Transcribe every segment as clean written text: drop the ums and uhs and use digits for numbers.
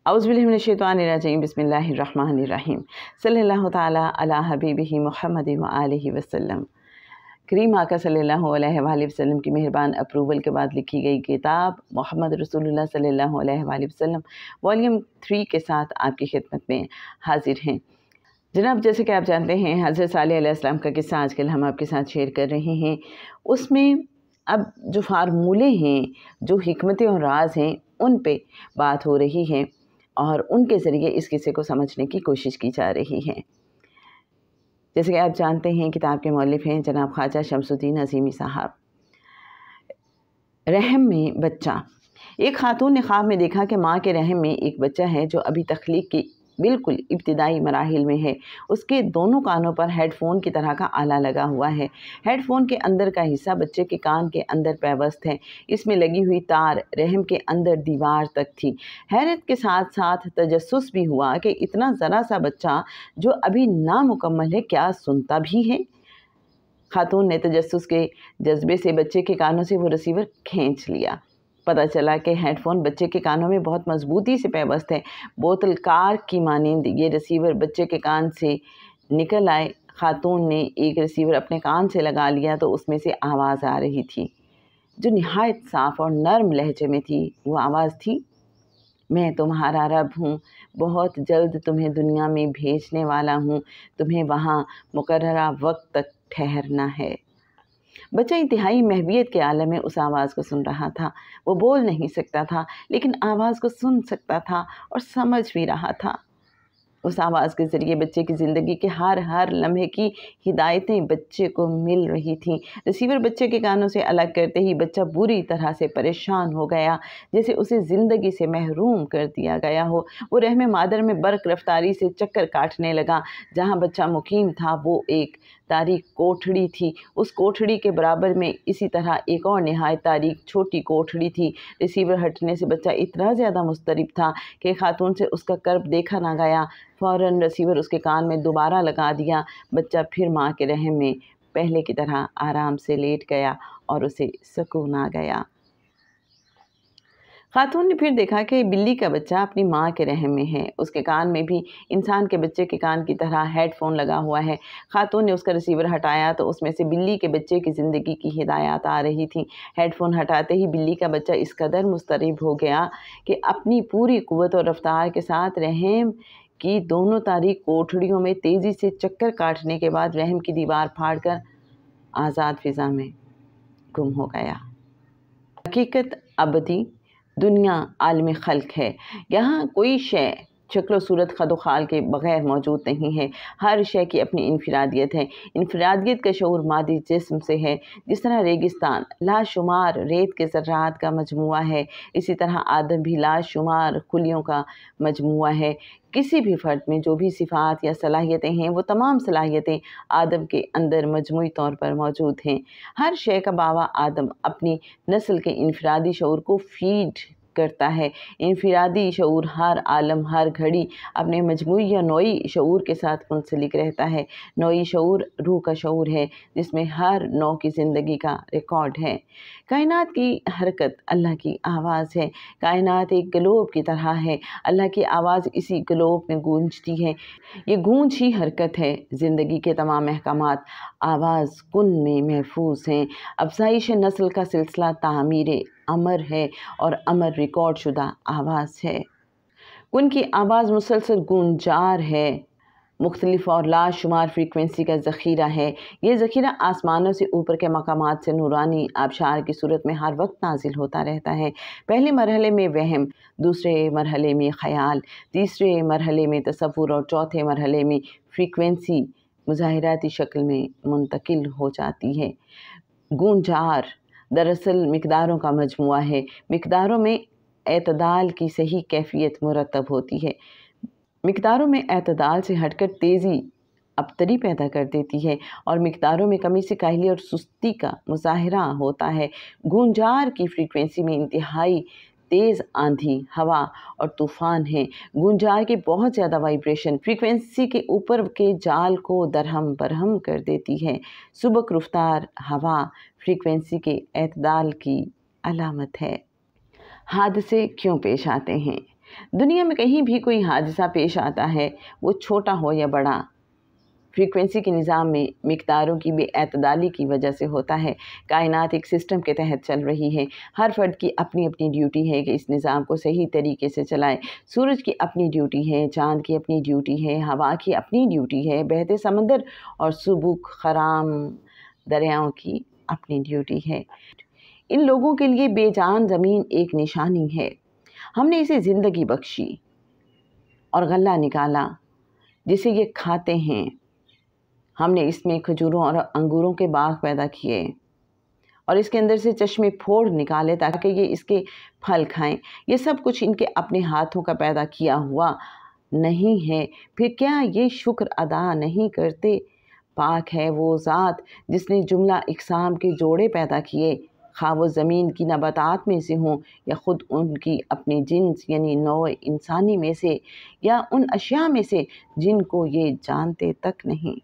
औज़ुबिल्लाहि बिस्मिल्लाहिर्रहमानिर्रहीम सल्लल्लाहु ताला अला हबीबिही मुहम्मद व आलिहि वसल्लम। करीम आका सल्लल्लाहु अलैहि वसल्लम की मेहरबान अप्रूवल के बाद लिखी गई किताब मोहम्मद रसूलुल्लाह सल्लल्लाहु अलैहि वसल्लम वॉल्यूम 3 के साथ आपकी खिदमत में हाजिर हैं। जनाब, जैसे कि आप जानते हैं, हज़रत सालेह अलैहिस्सलाम का किस्सा आजकल हम आपके साथ शेयर कर रहे हैं। उसमें अब जो फार्मूले हैं, जो हिकमतें और राज हैं, उन पे बात हो रही है और उनके ज़रिए इस किस्से को समझने की कोशिश की जा रही है। जैसे कि आप जानते हैं, किताब के मौलिफ़ हैं जनाब ख्वाजा शमसुद्दीन अज़ीमी साहब। रहम में बच्चा। एक खातून ने ख्वाब में देखा कि माँ के रहम में एक बच्चा है जो अभी तख्लीक की बिल्कुल इब्तिदाई मराहिल में है। उसके दोनों कानों पर हेडफोन की तरह का आला लगा हुआ है। हेडफोन के अंदर का हिस्सा बच्चे के कान के अंदर पैवस्त है। इसमें लगी हुई तार रहम के अंदर दीवार तक थी। हैरत के साथ साथ तजस्सुस भी हुआ कि इतना ज़रा सा बच्चा जो अभी नामुकम्मल है, क्या सुनता भी है? खातून ने तजस्सुस के जज्बे से बच्चे के कानों से वो रिसीवर खींच लिया। पता चला कि हेडफोन बच्चे के कानों में बहुत मजबूती से पैवस्त है। बोतल कार की मानिंद ये रिसीवर बच्चे के कान से निकल आए। खातून ने एक रिसीवर अपने कान से लगा लिया तो उसमें से आवाज़ आ रही थी जो निहायत साफ़ और नर्म लहजे में थी। वो आवाज़ थी, मैं तुम्हारा रब हूँ, बहुत जल्द तुम्हें दुनिया में भेजने वाला हूँ, तुम्हें वहाँ मुकर्ररा वक्त तक ठहरना है। बच्चा इंतहाई महवियत के आलम में उस आवाज़ को सुन रहा था। वो बोल नहीं सकता था, लेकिन आवाज़ को सुन सकता था और समझ भी रहा था। उस आवाज़ के ज़रिए बच्चे की ज़िंदगी के हर लम्हे की हिदायतें बच्चे को मिल रही थीं। रिसीवर बच्चे के कानों से अलग करते ही बच्चा बुरी तरह से परेशान हो गया, जैसे उसे ज़िंदगी से महरूम कर दिया गया हो। वो रहम मादर में बर्क़ रफ्तारी से चक्कर काटने लगा। जहाँ बच्चा मुकीम था वो एक तारीक कोठड़ी थी। उस कोठड़ी के बराबर में इसी तरह एक और नहायत तारीक छोटी कोठड़ी थी। रिसीवर हटने से बच्चा इतना ज़्यादा मुस्तरिब था कि खातून से उसका कर्ब देखा ना गया। फ़ौरन रिसीवर उसके कान में दोबारा लगा दिया। बच्चा फिर माँ के रहम में पहले की तरह आराम से लेट गया और उसे सुकून आ गया। खातून ने फिर देखा कि बिल्ली का बच्चा अपनी माँ के रहम में है। उसके कान में भी इंसान के बच्चे के कान की तरह हेडफोन लगा हुआ है। खातून ने उसका रिसीवर हटाया तो उसमें से बिल्ली के बच्चे की ज़िंदगी की हिदायत आ रही थी। हेडफोन हटाते ही बिल्ली का बच्चा इस कदर मुस्तरिब हो गया कि अपनी पूरी कुव्वत और रफ्तार के साथ रहम की दोनों तारीक कोठड़ियों में तेज़ी से चक्कर काटने के बाद रहम की दीवार फाड़कर आज़ाद फ़िज़ा में गुम हो गया। हकीकत अबदी दुनिया आलम खल्क है। यहाँ कोई शय शक्ल सूरत खदो खाल के बग़ैर मौजूद नहीं है। हर शय की अपनी इनफरादियत है। इनफरादियत का शऊर मादी जिस्म से है। जिस तरह रेगिस्तान लाशुमार रेत के ज़र्रात का मजमुआ है, इसी तरह आदम भी लाशुमार खुलियों का मजमुआ है। किसी भी फ़र्द में जो भी सिफ़ात या सलाहियतें हैं, वो तमाम सलाहियतें आदम के अंदर मजमूई तौर पर मौजूद हैं। हर शय का बावा आदम अपनी नस्ल के इनफरादी शऊर को फीड करता है। इनफरादी शऊर हर आलम हर घड़ी अपने मजमूई या नोई शऊर के साथ मुंसलिक रहता है। नोई शऊर रूह का शऊर है जिसमें हर नौ की ज़िंदगी का रिकॉर्ड है। कायनात की हरकत अल्लाह की आवाज़ है। कायनात एक ग्लोब की तरह है। अल्लाह की आवाज़ इसी ग्लोब में गूंजती है। ये गूंज ही हरकत है। ज़िंदगी के तमाम अहकामात आवाज़ कुन में महफूज हैं। अफ़ज़ाइश नस्ल का सिलसिला तामीर अमर है और अमर रिकॉर्ड शुदा आवाज़ है। कुन की आवाज़ मुसलसल गूंजार है। मुख्तलिफ और लाशुमार फ्रीक्वेंसी का ज़ख़ीरा है। ये ज़ख़ीरा आसमानों से ऊपर के मकामात से नूरानी आबशार की सूरत में हर वक्त नाजिल होता रहता है। पहले मरहले में वहम, दूसरे मरहले में ख़याल, तीसरे मरहले में तसव्वुर और चौथे मरहले में फ्रीक्वेंसी मुज़ाहिराती शक्ल में मुंतकिल हो जाती है। गूंजार दरअसल मिक़दारों का मजमुआ है। मिक़दारों में एतदाल की सही कैफियत मुरतब होती है। मिक़दारों में एतदाल से हटकर तेज़ी अबतरी पैदा कर देती है और मिक़दारों में कमी से काहली और सुस्ती का मुज़ाहिरा होता है। गूंजार की फ्रीक्वेंसी में इंतहाई तेज़ आंधी, हवा और तूफ़ान है। गूंजार की बहुत ज़्यादा वाइब्रेशन फ्रीक्वेंसी के ऊपर के जाल को दरहम बरहम कर देती है। सुबक रफ्तार हवा फ्रीक्वेंसी के एतदाल की अलामत है। हादसे क्यों पेश आते हैं? दुनिया में कहीं भी कोई हादसा पेश आता है, वो छोटा हो या बड़ा, फ्रीक्वेंसी के निज़ाम में मिक़दारों की बेअतदाली की वजह से होता है। कायनात एक सिस्टम के तहत चल रही है। हर फ़र्द की अपनी अपनी ड्यूटी है कि इस निज़ाम को सही तरीके से चलाए। सूरज की अपनी ड्यूटी है, चाँद की अपनी ड्यूटी है, हवा की अपनी ड्यूटी है, बहते समंदर और सुबुक खराम दरियाओं की अपनी ड्यूटी है। इन लोगों के लिए बेजान ज़मीन एक निशानी है। हमने इसे ज़िंदगी बख्शी और गल्ला निकाला जिसे ये खाते हैं। हमने इसमें खजूरों और अंगूरों के बाग पैदा किए और इसके अंदर से चश्मे फोड़ निकाले ताकि ये इसके फल खाएं। ये सब कुछ इनके अपने हाथों का पैदा किया हुआ नहीं है, फिर क्या ये शुक्र अदा नहीं करते? पाक है वो ज़ात जिसने जुमला इकसाम के जोड़े पैदा किए, खा वो ज़मीन की नबातात में से हों या ख़ुद उनकी अपनी जिन्स यानी नौ इंसानी में से, या उन अशिया में से जिनको ये जानते तक नहीं।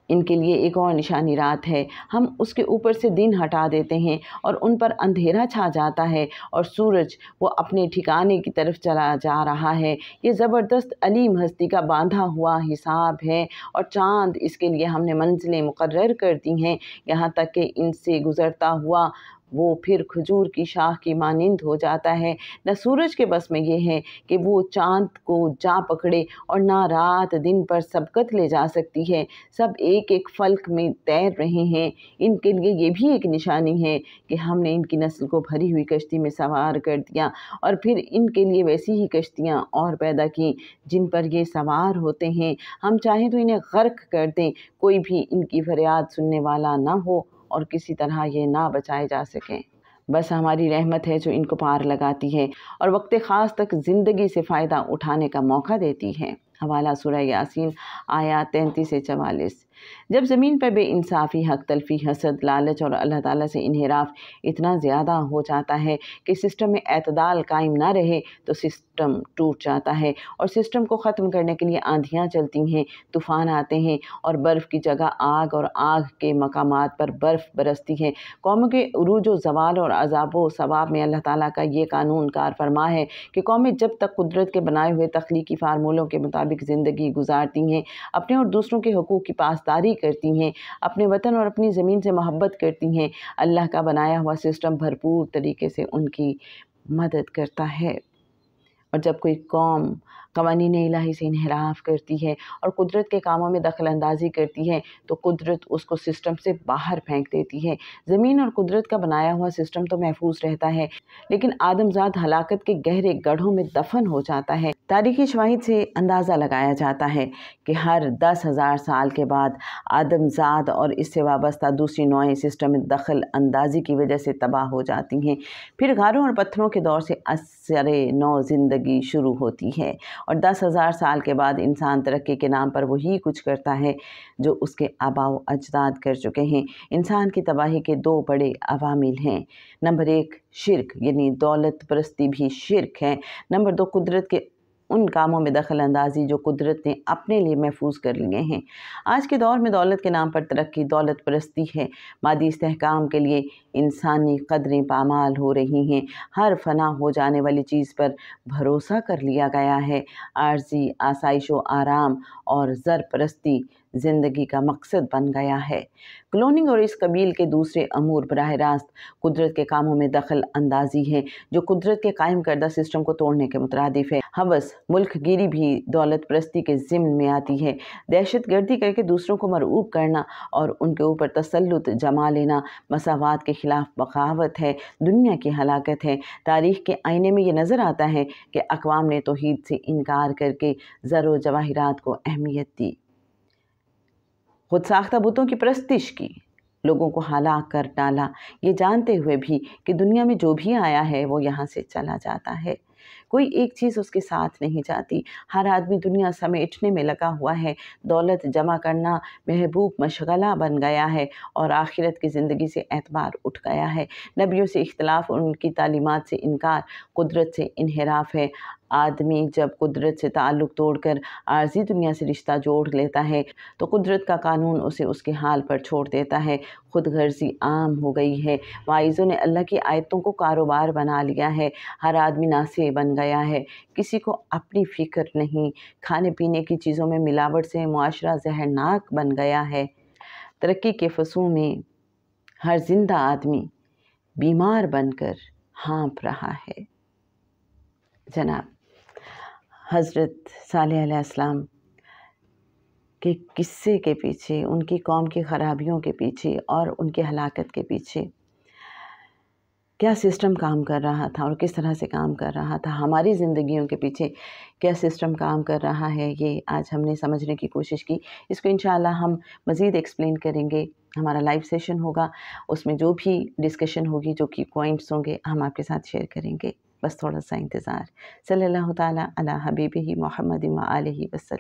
इनके लिए एक और निशानी रात है। हम उसके ऊपर से दिन हटा देते हैं और उन पर अंधेरा छा जाता है और सूरज वो अपने ठिकाने की तरफ चला जा रहा है। ये ज़बरदस्त अलीम हस्ती का बांधा हुआ हिसाब है और चाँद इसके लिए हमने मंजिलें मुकर्रर कर दी हैं, यहाँ तक कि इनसे गुज़रता हुआ वो फिर खजूर की शाख की मानिंद हो जाता है। न सूरज के बस में ये है कि वो चाँद को जा पकड़े और ना रात दिन पर सबकत ले जा सकती है। सब एक एक फल्क में तैर रहे हैं। इनके लिए ये भी एक निशानी है कि हमने इनकी नस्ल को भरी हुई कश्ती में सवार कर दिया और फिर इनके लिए वैसी ही कश्तियाँ और पैदा की जिन पर ये सवार होते हैं। हम चाहें तो इन्हें गर्क कर दें, कोई भी इनकी फरियाद सुनने वाला ना हो और किसी तरह ये ना बचाए जा सकें। बस हमारी रहमत है जो इनको पार लगाती है और वक्त ख़ास तक ज़िंदगी से फ़ायदा उठाने का मौका देती है। हवाला सूरह यासीन आयत 33 से 44। जब ज़मीन पर बेइंसाफ़ी, हक तलफ़ी, हसद, लालच और अल्लाह ताला से इन्हिराफ इतना ज़्यादा हो जाता है कि सिस्टम में एतदाल कायम ना रहे तो सिस्टम टूट जाता है और सिस्टम को ख़त्म करने के लिए आंधियाँ चलती हैं, तूफ़ान आते हैं और बर्फ़ की जगह आग और आग के मकामात पर बर्फ़ बरसती है। कौमों के उरूज व ज़वाल और अज़ाब व सवाब में अल्लाह ताला का ये कानून कार फरमा है कि कौमें जब तक कुदरत के बनाए हुए तख्लीकी फार्मूलों के मुताबिक ज़िंदगी गुजारती हैं, अपने और दूसरों के हकूक़ की पासदारी करती हैं, अपने वतन और अपनी ज़मीन से मोहब्बत करती हैं, अल्लाह का बनाया हुआ सिस्टम भरपूर तरीके से उनकी मदद करता है। और जब कोई कौम क़वानीन इलाही से इन्हिराफ करती है और कुदरत के कामों में दखल अंदाज़ी करती है तो कुदरत उसको सिस्टम से बाहर फेंक देती है। ज़मीन और कुदरत का बनाया हुआ सिस्टम तो महफूज रहता है, लेकिन आदमजाद हलाकत के गहरे गड्ढों में दफन हो जाता है। तारीख़ी शवाहिद से अंदाज़ा लगाया जाता है कि हर 10,000 साल के बाद आदमजाद और इससे वाबस्ता दूसरी नौएं सिस्टम में दखल अंदाज़ी की वजह से तबाह हो जाती हैं। फिर गारों और पत्थरों के दौर से असरे नौ ज़िंदगी शुरू होती है और 10,000 साल के बाद इंसान तरक्की के नाम पर वही कुछ करता है जो उसके आबाओ अजदाद कर चुके हैं। इंसान की तबाही के दो बड़े अवामिल हैं। नंबर 1 शिर्क यानी दौलत परस्ती भी शिर्क है। नंबर 2 कुदरत के उन कामों में दखल अंदाज़ी जो कुदरत ने अपने लिए महफूज कर लिए हैं। आज के दौर में दौलत के नाम पर तरक्की दौलत परस्ती है। मादी इस्तेहकाम के लिए इंसानी कदरें पामाल हो रही हैं। हर फना हो जाने वाली चीज़ पर भरोसा कर लिया गया है। आर्जी आसाइश व आराम और ज़र परस्ती ज़िंदगी का मकसद बन गया है। क्लोनिंग और इस कबील के दूसरे अमूर बराह रास्त कुदरत के कामों में दखल अंदाज़ी है जो कुदरत के कायम करदा सिस्टम को तोड़ने के मुतरादिफ है। हवस मुल्क गिरी भी दौलत परस्ती के ज़िम्न में आती है। दहशत गर्दी करके दूसरों को मरऊब करना और उनके ऊपर तसल्लुत जमा लेना मसावात के ख़िलाफ़ बगावत है, दुनिया की हलाकत है। तारीख़ के आईने में ये नज़र आता है कि अक़वाम ने तौहीद से इनकार करके ज़र व जवाहिरात को अहमियत दी, खुद साख्ता बुतों की परस्तिश की, लोगों को हलाक कर डाला, ये जानते हुए भी कि दुनिया में जो भी आया है वो यहाँ से चला जाता है। कोई एक चीज़ उसके साथ नहीं जाती। हर आदमी दुनिया समेटने में लगा हुआ है। दौलत जमा करना महबूब मशगला बन गया है और आखिरत की ज़िंदगी से एतबार उठ गया है। नबियों से इख्तिलाफ और उनकी तालीमात से इनकार कुदरत से इन्हिराफ है। आदमी जब कुदरत से ताल्लुक़ तोड़कर आर्जी दुनिया से रिश्ता जोड़ लेता है तो कुदरत का कानून उसे उसके हाल पर छोड़ देता है। खुद गर्जी आम हो गई है। वाइज़ों ने अल्लाह की आयतों को कारोबार बना लिया है। हर आदमी ना से بن گیا ہے، کسی کو اپنی فکر نہیں، کھانے پینے کی چیزوں میں ملاوٹ سے معاشرہ زہرناک بن گیا ہے، ترقی کے فصوں میں ہر زندہ آدمی بیمار بن کر ہانپ رہا ہے۔ جناب حضرت صالح علیہ السلام کے قصے کے پیچھے، ان کی قوم کی خرابیوں کے پیچھے اور ان کی ہلاکت کے پیچھے کیا سسٹم کام کر رہا تھا اور کس طرح سے کام کر رہا تھا، ہماری زندگیوں کے پیچھے کیا سسٹم کام کر رہا ہے، یہ آج ہم نے سمجھنے کی کوشش کی۔ اس کو انشاءاللہ ہم مزید ایکسپلین کریں گے، ہمارا لائیو سیشن ہوگا، اس میں جو بھی ڈسکشن ہوگی، جو کی پوائنٹس ہوں گے، ہم آپ کے ساتھ شیئر کریں گے۔ بس تھوڑا سا انتظار۔ صلی اللہ تعالیٰ علی حبیبہ محمد و آلہ وسلم۔